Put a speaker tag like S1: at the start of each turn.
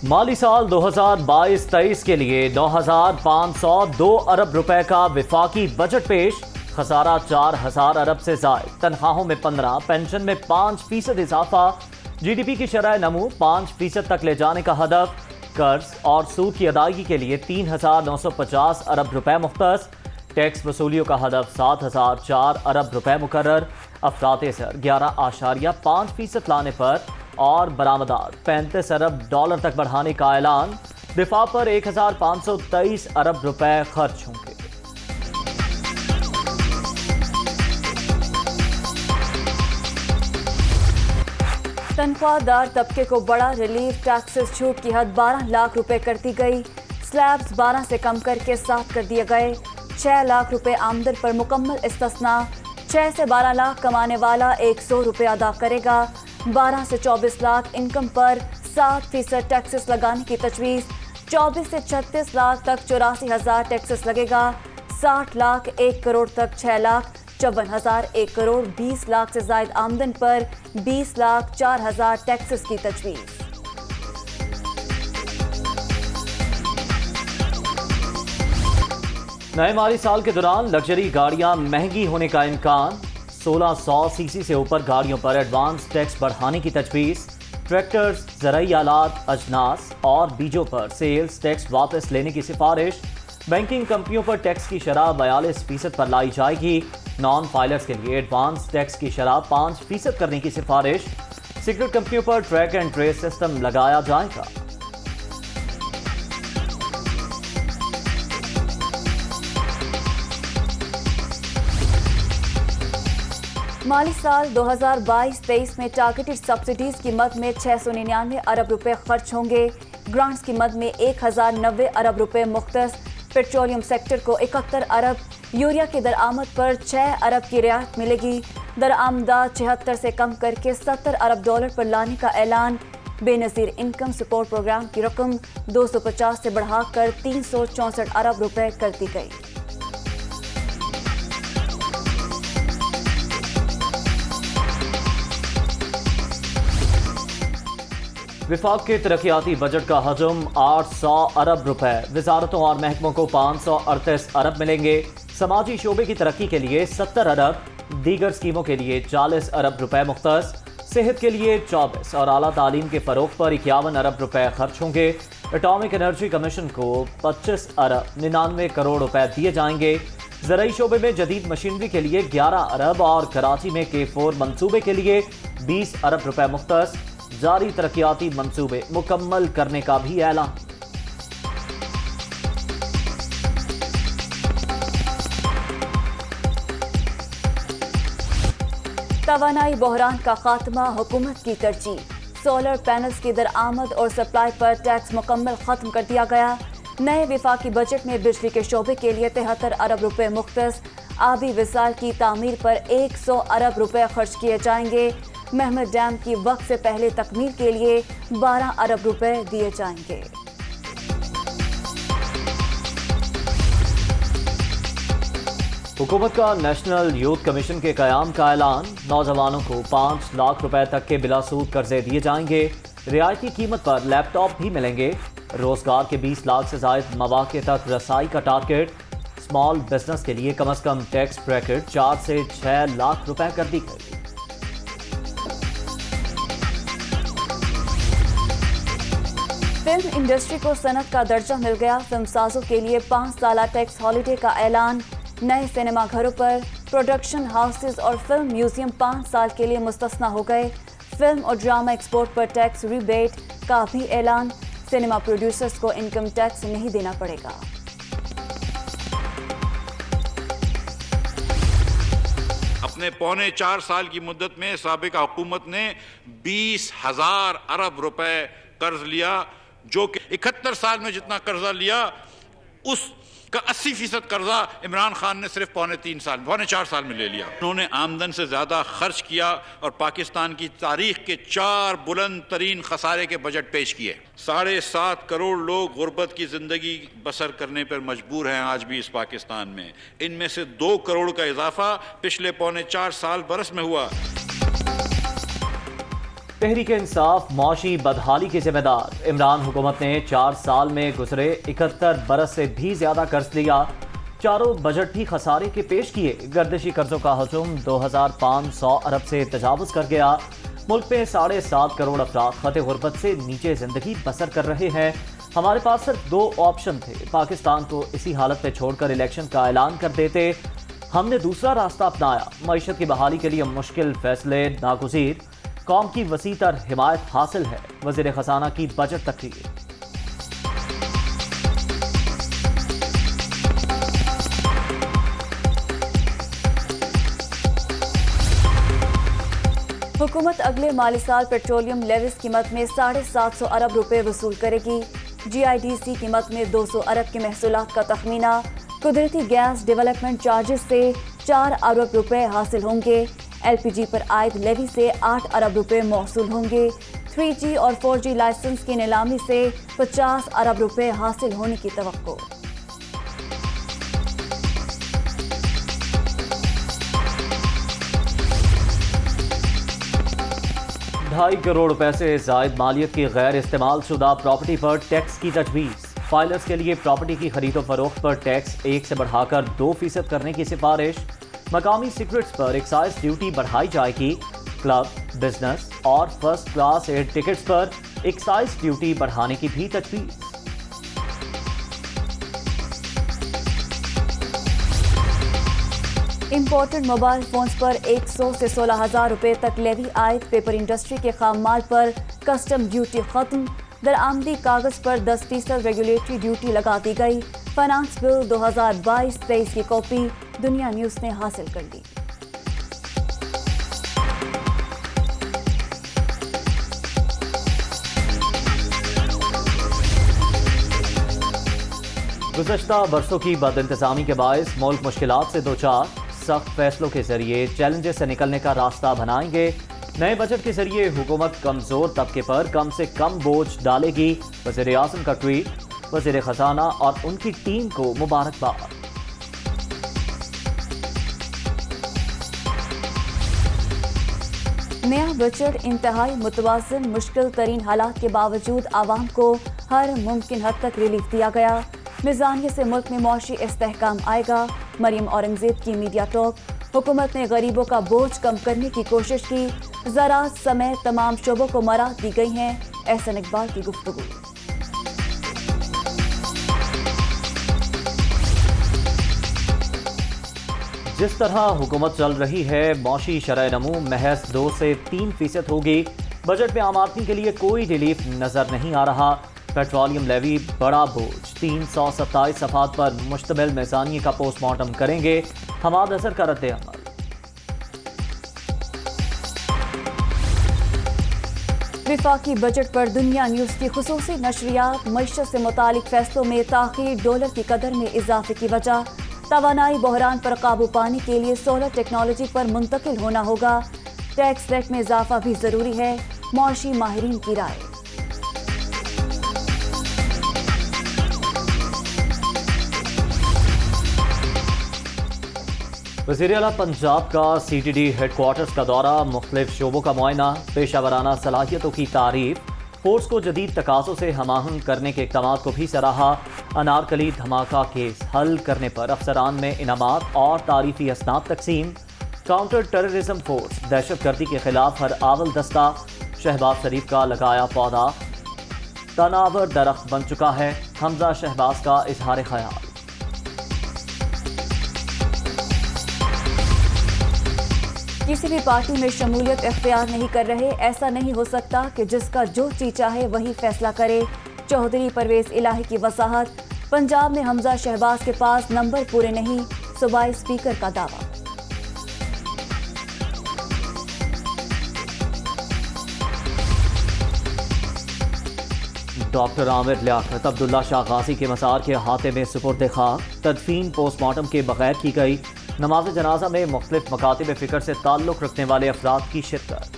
S1: مالی سال 2022-23 کے لیے 9,502 ارب روپے کا وفاقی بجٹ پیش، خسارہ 4,000 ارب سے زائد، تنخواہوں میں 15، پینشن میں 5% اضافہ، جی ڈی پی کی شرح نمو 5% تک لے جانے کا ہدف، قرض اور سود کی ادائیگی کے لیے 3,950 ارب روپے مختص، ٹیکس وصولیوں کا ہدف 7,004 ارب روپے مقرر، افراط زر 11.5% لانے پر اور برآمدات 35 ارب ڈالر تک بڑھانے کا اعلان، دفاع پر 1,523 ارب روپے خرچ ہوں گے۔
S2: تنخواہ دار طبقے کو بڑا ریلیف، ٹیکسز چھوٹ کی حد 12 لاکھ روپے کر دی گئی، سلیبز 12 سے کم کر کے 7 کر دیے گئے، 6 لاکھ روپے آمدن پر مکمل استثناء، 6 سے 12 لاکھ کمانے والا 100 روپے ادا کرے گا، 12 سے 24 لاکھ انکم پر 7% ٹیکسز لگانے کی تجویز، 24 سے 36 لاکھ تک 84,000 ٹیکسز لگے گا، 60 لاکھ 1 کروڑ تک 6 لاکھ 54,000 1 کروڑ 20 لاکھ سے زائد آمدن پر 20 لاکھ 4,000 ٹیکسز کی تجویز۔
S1: نئے مالی سال کے دوران لگژری گاڑیاں مہنگی ہونے کا امکان، 1600 سی سی سے اوپر گاڑیوں پر ایڈوانس ٹیکس بڑھانے کی تجویز، ٹریکٹرز، زرعی آلات، اجناس اور بیجوں پر سیلز ٹیکس واپس لینے کی سفارش، بینکنگ کمپنیوں پر ٹیکس کی شرح 42% پر لائی جائے گی، نان فائلرز کے لیے ایڈوانس ٹیکس کی شرح 5% کرنے کی سفارش، سگریٹ کمپنیوں پر ٹریک اینڈ ٹریس سسٹم لگایا جائے گا۔
S2: مالی سال 2022-23 میں ٹارگیٹڈ سبسڈیز کی مد میں 699 ارب روپے خرچ ہوں گے، گرانٹس کی مد میں 1,090 ارب روپے مختص، پیٹرولیم سیکٹر کو 71 ارب، یوریا کی درآمد پر 6 ارب کی رعایت ملے گی، درآمدات 76 سے کم کر کے 70 ارب ڈالر پر لانے کا اعلان، بے نظیر انکم سپورٹ پروگرام کی رقم 250 سے بڑھا کر 364 ارب روپے کر دی گئی۔
S1: وفاق کے ترقیاتی بجٹ کا حجم 800 ارب روپے، وزارتوں اور محکموں کو 538 ارب ملیں گے، سماجی شعبے کی ترقی کے لیے 70 ارب، دیگر اسکیموں کے لیے 40 ارب روپے مختص، صحت کے لیے 24 اور اعلیٰ تعلیم کے فروغ پر 51 ارب روپے خرچ ہوں گے، اٹامک انرجی کمیشن کو 25 ارب 99 کروڑ روپے دیے جائیں گے، زرعی شعبے میں جدید مشینری کے لیے 11 ارب اور کراچی میں K4 منصوبے کے لیے 20 ارب روپے مختص، جاری ترقیاتی منصوبے مکمل کرنے کا بھی اعلان۔
S2: توانائی بحران کا خاتمہ حکومت کی ترجیح، سولر پینلز کی درآمد اور سپلائی پر ٹیکس مکمل ختم کر دیا گیا، نئے وفاقی بجٹ میں بجلی کے شعبے کے لیے 73 ارب روپے مختص، آبی وسائل کی تعمیر پر 100 ارب روپے خرچ کیے جائیں گے، محمد ڈیم کی وقت سے پہلے تکمیل کے لیے 12 ارب روپے دیے جائیں گے۔
S1: حکومت کا نیشنل یوتھ کمیشن کے قیام کا اعلان، نوجوانوں کو 5 لاکھ روپے تک کے بلا سود قرضے دیے جائیں گے، رعایتی قیمت پر لیپ ٹاپ بھی ملیں گے، روزگار کے 20 لاکھ سے زائد مواقع تک رسائی کا ٹارگٹ، اسمال بزنس کے لیے کم از کم ٹیکس بریکٹ 4 سے 6 لاکھ روپے کر دی گئی۔
S2: فلم انڈسٹری کو صنعت کا درجہ مل گیا، فلم سازوں کے لیے 5 سالہ ٹیکس ہالیڈے کا اعلان، نئے سینما گھروں پر پروڈکشن ہاؤسز اور فلم میوزیم 5 سال کے لیے مستثنی ہو گئے، فلم اور ڈرامہ ایکسپورٹ پر ٹیکس ریبیٹ کا بھی اعلان، سینما پروڈیوسرز کو انکم ٹیکس نہیں دینا پڑے گا۔
S3: اپنے پونے 4 سال کی مدت میں سابقہ حکومت نے 20,000 ارب روپے قرض لیا، جو کہ 71 سال میں جتنا قرضہ لیا اس کا 80% قرضہ عمران خان نے صرف پونے 4 سال میں لے لیا۔ انہوں نے آمدن سے زیادہ خرچ کیا اور پاکستان کی تاریخ کے 4 بلند ترین خسارے کے بجٹ پیش کیے۔ 7.5 کروڑ لوگ غربت کی زندگی بسر کرنے پر مجبور ہیں آج بھی اس پاکستان میں، ان میں سے 2 کروڑ کا اضافہ پچھلے پونے 4 سال برس میں ہوا۔
S1: تحریک انصاف معاشی بدحالی کی ذمہ دار عمران حکومت نے 4 سال میں گزرے 71 برس سے بھی زیادہ قرض لیا، چاروں بجٹ بھی خسارے کے پیش کیے، گردشی قرضوں کا حجم 2500 ارب سے تجاوز کر گیا، ملک میں 7.5 کروڑ افراد خط غربت سے نیچے زندگی بسر کر رہے ہیں، ہمارے پاس صرف 2 آپشن تھے، پاکستان کو اسی حالت میں چھوڑ کر الیکشن کا اعلان کر دیتے، ہم نے دوسرا راستہ اپنایا، معیشت کی بحالی کے لیے مشکل فیصلے ناگزیر، قوم کی وسیع تر حمایت حاصل ہے، وزیر خزانہ کی بجٹ تقریر۔
S2: حکومت اگلے مالی سال پیٹرولیم لیویز قیمت میں 750 ارب روپے وصول کرے گی، جی آئی ڈی سی قیمت میں 200 ارب کے محصولات کا تخمینہ، قدرتی گیس ڈیولپمنٹ چارجز سے 4 ارب روپے حاصل ہوں گے، ایل پی جی پر عائد لیوی سے 8 ارب روپے موصول ہوں گے، 3G اور 4G لائسنس کی نیلامی سے 50 ارب روپے حاصل ہونے کی توقع۔
S1: ڈھائی کروڑ روپے سے زائد مالیت کی غیر استعمال شدہ پراپرٹی پر ٹیکس کی تجویز، فائلرز کے لیے پراپرٹی کی خرید و فروخت پر ٹیکس 1 سے بڑھا کر 2% کرنے کی سفارش، مقامی سیکرٹس پر ایکسائز ڈیوٹی بڑھائی جائے گی، کلب، بزنس اور فرسٹ کلاس ایئر ٹکٹس پر ایکسائز ڈیوٹی بڑھانے کی بھی تجویز۔
S2: امپورٹڈ موبائل فونز پر 100 سے 16,000 روپے تک لیوی عائد، پیپر انڈسٹری کے خام مال پر کسٹم ڈیوٹی ختم، درآمدی کاغذ پر 10% ریگولیٹری ڈیوٹی لگا دی گئی، فائنانس بل 2022-23 کی کاپی دنیا نیوز نے حاصل کر لی۔
S1: گزشتہ برسوں کی بد انتظامی کے باعث ملک مشکلات سے دوچار، سخت فیصلوں کے ذریعے چیلنجز سے نکلنے کا راستہ بنائیں گے، نئے بجٹ کے ذریعے حکومت کمزور طبقے پر کم سے کم بوجھ ڈالے گی، وزیر اعظم کا ٹویٹ، وزیر خزانہ اور ان کی ٹیم کو مبارکباد۔
S2: نیا بجٹ انتہائی متوازن، مشکل ترین حالات کے باوجود عوام کو ہر ممکن حد تک ریلیف دیا گیا، میزانیے سے ملک میں معاشی استحکام آئے گا، مریم اورنگزیب کی میڈیا ٹاک، حکومت نے غریبوں کا بوجھ کم کرنے کی کوشش کی، زراعت سمیت تمام شعبوں کو مراحت دی گئی ہیں، احسن اقبال کی گفتگو۔
S1: جس طرح حکومت چل رہی ہے، معاشی شرح نمو محض 2 سے 3% ہوگی، بجٹ میں عام آدمی کے لیے کوئی ریلیف نظر نہیں آ رہا، پیٹرولیم لیوی بڑا بوجھ، 327 صفحات پر مشتمل میزانیے کا پوسٹ مارٹم کریں گے، حماد اظہر کا رد عمل۔
S2: وفاقی بجٹ پر دنیا نیوز کی خصوصی نشریات، معیشت سے متعلق فیصلوں میں تاخیر، ڈالر کی قدر میں اضافے کی وجہ، توانائی بحران پر قابو پانے کے لیے سولر ٹیکنالوجی پر منتقل ہونا ہوگا، ٹیکس ریٹ میں اضافہ بھی ضروری ہے، معاشی ماہرین کی رائے۔
S1: وزیر اعلیٰ پنجاب کا C T D headquarters کا دورہ، مختلف شعبوں کا معائنہ، پیشہ ورانہ صلاحیتوں کی تعریف، فورس کو جدید تقاضوں سے ہم آہنگ کرنے کے اقدامات کو بھی سراہا، انارکلی دھماکہ کیس حل کرنے پر افسران میں انعامات اور تعریفی اسناد تقسیم، کاؤنٹر ٹیررزم فورس، دہشت گردی کے خلاف ہر آول دستہ، شہباز شریف کا لگایا پودا، تناور درخت بن چکا ہے، حمزہ شہباز کا اظہار خیال۔
S2: کسی بھی پارٹی میں شمولیت اختیار نہیں کر رہے، ایسا نہیں ہو سکتا کہ جس کا جو جی چاہے وہی فیصلہ کرے، چودھری پرویز الہی کی وضاحت، پنجاب میں حمزہ شہباز کے پاس نمبر پورے نہیں، صوبائی اسپیکر کا دعویٰ۔
S1: ڈاکٹر عامر لیاقت عبداللہ شاہ غازی کے مزار کے احاطے میں سپرد خاک، تدفین پوسٹ مارٹم کے بغیر کی گئی، نماز جنازہ میں مختلف مکاتب فکر سے تعلق رکھنے والے افراد کی شرکت۔